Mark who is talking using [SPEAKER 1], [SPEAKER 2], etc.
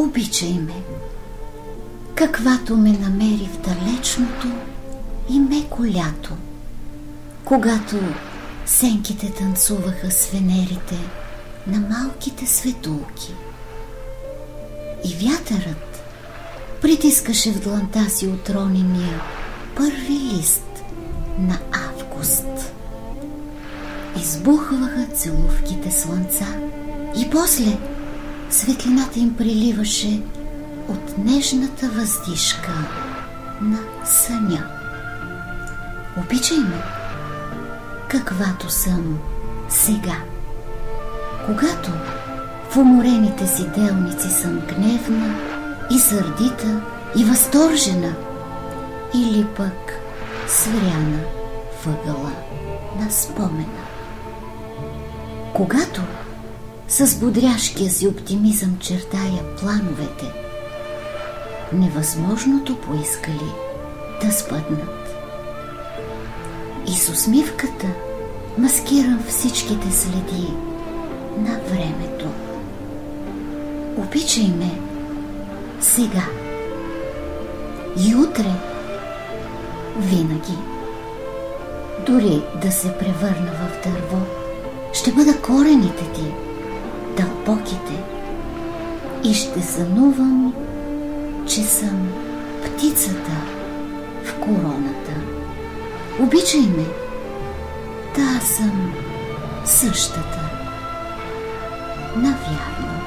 [SPEAKER 1] Обичай ме, каквато ме намери в далечното и меко лято, когато сенките танцуваха с венерите на малките светулки. И вятърът притискаше в дланта си отронения първи лист на август. Избухваха целувките слънца и после светлината им приливаше от нежната въздишка на съня. Обичай ме, каквато съм сега, когато в уморените си делници съм гневна и сърдита и възторжена, или пък свряна въгъла на спомена. Когато с бодряшкия си оптимизъм чертая плановете, невъзможното поискали да спъднат. И с усмивката маскирам всичките следи на времето. Обичай ме сега и утре, винаги. Дори да се превърна в дърво, ще бъда корените ти, дълбоките, и ще сънувам, че съм птицата в короната. Обичай ме, да съм същата, навярно.